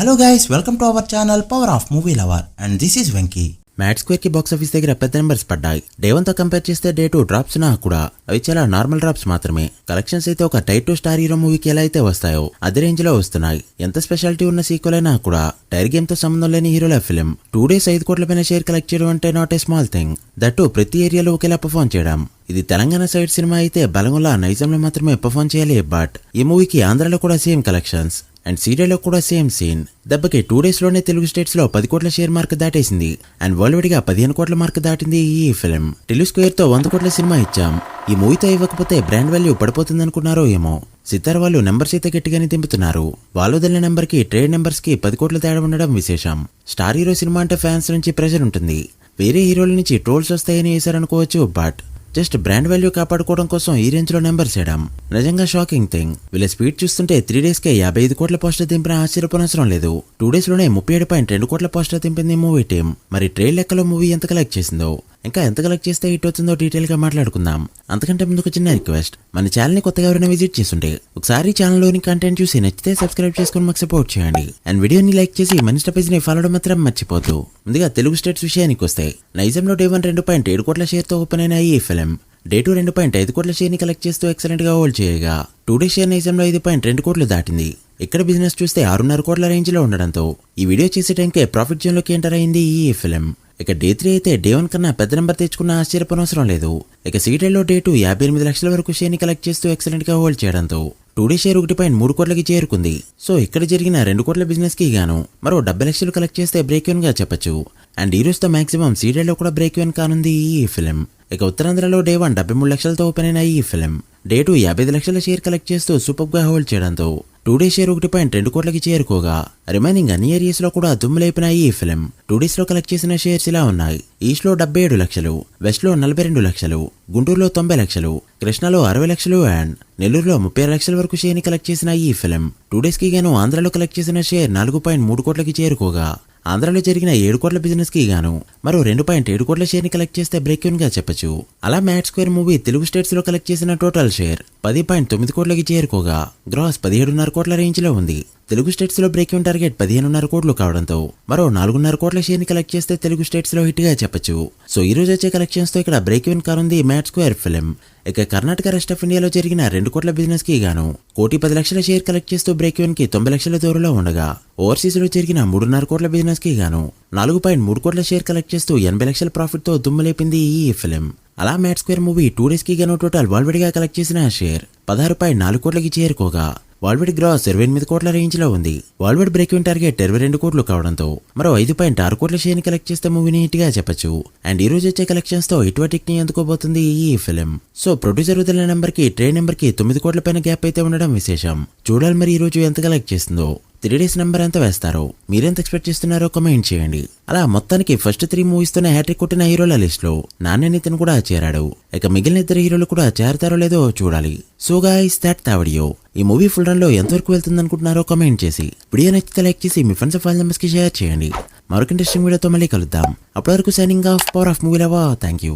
Hello guys, welcome to our channel Power of Movie Lover and this is Venky. Mad square కి box office దగ్గర పెద్ద numbers పడ్డాయి. Day 1 తో compare చేస్తే day 2 drops ఉన్నా కూడా అవి చాలా నార్మల్ డ్రాప్స్ మాత్రమే. కలెక్షన్స్ అయితే ఒక టైర్ 2 స్టార్ హీరో మూవీకి ఎలా అయితే వస్తాయో అదే రేంజ్ లో వస్తున్నాయి. ఎంత స్పెషాలిటీ ఉన్న సీక్వెల్ అయినా కూడా టైర్ గేమ్ తో సంబంధం లేని హీరోల ఫిలిం 2 days 5 కోట్ల పైన షేర్ కలెక్ట్ చేయడం అంటే not a small thing. That ప్రతి ఏరియాలో ఒకేలా పర్ఫార్మ్ చేయడం. ఇది తెలంగాణ సైడ్ సినిమా అయితే బలంగులా నైజంలో మాత్రమే పర్ఫార్మ్ చేయాలి. బట్ ఈ మూవీకి ఆంధ్రాలో కూడా సేమ్ కలెక్షన్స్ అండ్ సీరియల్లో కూడా సేమ్ సీన్. దెబ్బకి 2 days లోనే తెలుగు స్టేట్స్ లో 10 కోట్ల షేర్ మార్క్ దాటేసింది అండ్ వరల్డ్ వైడ్ గా 15 కోట్ల మార్క్ దాటింది ఈ ఫిలిం. తెలుగు స్క్వేర్ తో 100 కోట్ల సినిమా ఇచ్చాం. ఈ మూవీతో ఇవ్వకపోతే బ్రాండ్ వాల్యూ పడిపోతుంది అనుకున్నారో ఏమో. సితార్ వాళ్ళు నెంబర్స్ అయితే గట్టిగానే దింపుతున్నారు. వాళ్ళు వదిలిన నెంబర్ కి ట్రేడ్ నెంబర్స్ కి 10 కోట్ల తేడా ఉండడం విశేషం. స్టార్ హీరో సినిమా అంటే ఫ్యాన్స్ నుంచి ప్రెషర్ ఉంటుంది. వేరే హీరోల నుంచి ట్రోల్స్ వస్తాయని వేశారనుకోవచ్చు. బట్ జస్ట్ బ్రాండ్ వాల్యూ కాపాడుకోవడం కోసం ఈ రేంజ్ లో నెంబర్ చేయడం నిజంగా షాకింగ్ థింగ్. వీళ్ళ స్పీడ్ చూస్తుంటే 3 days కే 55 కోట్ల పోస్టర్ దింపిన ఆశ్చర్యపోనవసరం లేదు. 2 days లోనే 37.2 కోట్ల పోస్టర్ దింపింది మూవీ టీం. మరి ట్రైల్ లెక్కలో మూవీ ఎంత కలెక్ట్ చేసిందో, ఇంకా ఎంత కలెక్ట్ చేస్తే హిట్ అవుతుందో డీటెయిల్ గా మాట్లాడుకుందాం. అంతకంటే ముందుకు చిన్న రిక్వెస్ట్, మన ఛానల్ ని కొత్తగా ఎవరైనా విజిట్ చేస్తుంటే ఒకసారి ఛానల్లోని కంటెంట్ చూసి నచ్చితే సబ్స్క్రైబ్ చేసుకుని మాకు సపోర్ట్ చేయండి అండ్ వీడియోని లైక్ చేసి మన ఇన్స్టా పేజ్ ని ఫాలో మాత్రం మర్చిపోద్దు. ముందుగా తెలుగు స్టేట్స్ విషయానికి వస్తే నైజంలో డే 1 2.7 కోట్ల షేర్ తో ఓపెన్ అయిన ఈ ఫిలిం డే 2 2.5 కోట్ల షేర్ ని కలెక్ట్ చేస్తూ ఎక్సలెంట్ గా హోల్డ్ చేయగా 2 days షేర్ నైజంలో 5.2 కోట్లు దాటింది. ఇక్కడ బిజినెస్ చూస్తే 6.5 కోట్ల రేంజ్ లో ఉండడంతో ఈ వీడియో చేసే టైంకే ప్రాఫిట్ జోన్ లోకి ఎంటర్ అయింది ఈ ఫిలిం. ఇక డే 3 అయితే డే 1 కన్నా పెద్ద నెంబర్ తెచ్చుకున్న ఆశ్చర్యపోనవసరం లేదు. ఇక సీరియల్లో డే 2 58 లక్షల వరకు షేర్ ని కలెక్ట్ చేస్తూ ఎక్సలెంట్ గా హోల్డ్ చేయడంతో 2 days షేర్ 1.3 కోట్లకి చేరుకుంది. సో ఇక్కడ జరిగిన 2 కోట్ల బిజినెస్ కి గాను మరో 70 లక్షలు కలెక్ట్ చేస్తే బ్రేక్ ఈవెన్ గా చెప్పొచ్చు. అండ్ ఈ రోజుతో మాక్సిమం సీరియల్లో కూడా బ్రేక్ ఈవెన్ కానుంది ఈ ఫిలిం. ఇక ఉత్తరాంధ్రలో డే 1 73 లక్షలతో ఓపెన్ అయిన ఈ ఫిలిం డే 2 55 లక్షల షేర్ కలెక్ట్ చేస్తూ సూపర్ గా హోల్డ్ చేయడంతో 2 days షేర్ 1.2 కోట్లకి చేరుకోగా రిమైనింగ్ అన్ని ఏరియాస్ లో కూడా దుమ్ములేపిన ఈ ఫిలిం 2 days లో కలెక్ట్ చేసిన షేర్స్ ఇలా ఉన్నాయి. ఈస్ట్ లో 77 లక్షలు, వెస్ట్ లో 42 లక్షలు, గుంటూరులో 90 లక్షలు, కృష్ణాలో 60 లక్షలు అండ్ నెల్లూరులో 36 లక్షల వరకు షేర్ ని కలెక్ట్ చేసిన ఈ ఫిలిం 2 days కి గాను ఆంధ్రాలో కలెక్ట్ చేసిన షేర్ 4.3 కోట్లకి చేరుకోగా ఆంధ్రాలో జరిగిన 7 కోట్ల బిజినెస్ కి గాను మరో 2.7 కోట్ల షేర్ ని కలెక్ట్ చేస్తే బ్రేక్ ఈవెన్ గా చెప్పొచ్చు. అలా mad square movie Telugu states లో కలెక్ట్ చేసిన టోటల్ షేర్ 10.9 కోట్లకి చేరుకోగా గ్రాస్ 17.5 కోట్ల రేంజ్ లో ఉంది. తెలుగు స్టేట్స్ లో బ్రేక్ ఈవెన్ టార్గెట్ 15.5 కోట్లు కావడంతో మరో 4.5 కోట్ల షేర్ ని కలెక్ట్ చేస్తే తెలుగు స్టేట్స్ లో హిట్ గా చెప్పొచ్చు. సో ఈ రోజు వచ్చే కలెక్షన్స్ తో ఇక్కడ బ్రేక్ ఈవెన్ కానుంది మ్యాట్ స్క్వేర్ ఫిలిం. ఇక కర్ణాటక రెస్ట్ ఆఫ్ ఇండియాలో జరిగిన 2 కోట్ల బిజినెస్ కి గాను 1,10 లక్షల షేర్ కలెక్ట్ చేస్తూ బ్రేక్ ఈవెన్ కి 90 లక్షల దూరంలో ఉండగా ఓవర్సీస్ లో జరిగిన 3.5 కోట్ల బిజినెస్ కి గాను 4.3 కోట్ల షేర్ కలెక్ట్ చేస్తూ 80 లక్షల ప్రాఫిట్ తో దుమ్ములేపింది ఈ ఫిలిం. అలా మ్యాట్ స్క్వేర్ మూవీ 2 days కి గాను టోటల్ వరల్డ్ వైడ్ గా కలెక్ట్ చేసిన షేర్ 16.4 కోట్లకి చేరుకోగా వరల్డ్ వైడ్ గ్రాస్ 28 కోట్ల రేంజ్ లో ఉంది. World wide break even target 22 కోట్లు కావడంతో మరో 5.6 కోట్ల షేర్ ని కలెక్ట్ చేస్తే మూవీని హిట్ గా చెప్పొచ్చు. అండ్ ఈ రోజు వచ్చే కలెక్షన్స్ తో ఇటువంటి ని అందుకోబోతుంది ఈ ఫిలిం. సో ప్రొడ్యూసర్ వదిలిన నెంబర్ కి ట్రేడ్ నెంబర్ కి 9 కోట్ల పైన గ్యాప్ అయితే ఉండడం విశేషం. చూడాలి మరి ఈ రోజు ఎంత కలెక్ట్ చేస్తుందో. 3 days నెంబర్ ఎంత వేస్తారో, మీరెంత ఎక్స్పెక్ట్ చేస్తున్నారో కామెంట్ చేయండి. అలా మొత్తానికి ఫస్ట్ 3 మూవీస్ తోనే హ్యాట్రిక్ కొట్టిన హీరోల లిస్ట్ లో నాని నితిన్ కూడా చేరాడు. ఇక మిగిలిన 2 హీరోలు కూడా చేరతారో లేదో చూడాలి. So guys that the video. ఈ మూవీ ఫుల్ రన్ లో ఎంతవరకు వెళ్తుంది అనుకుంటున్నారో కామెంట్ చేసి వీడియో నచ్చితే లైక్ చేసి మీ ఫ్రెండ్స్ ఫైల్ మెంబర్స్ కి షేర్ చేయండి. మరొక ఇంట్రెస్టింగ్ వీడియోతో మళ్ళీ కలుద్దాం. అప్పటి వరకు signing off power of movie lover. Thank you.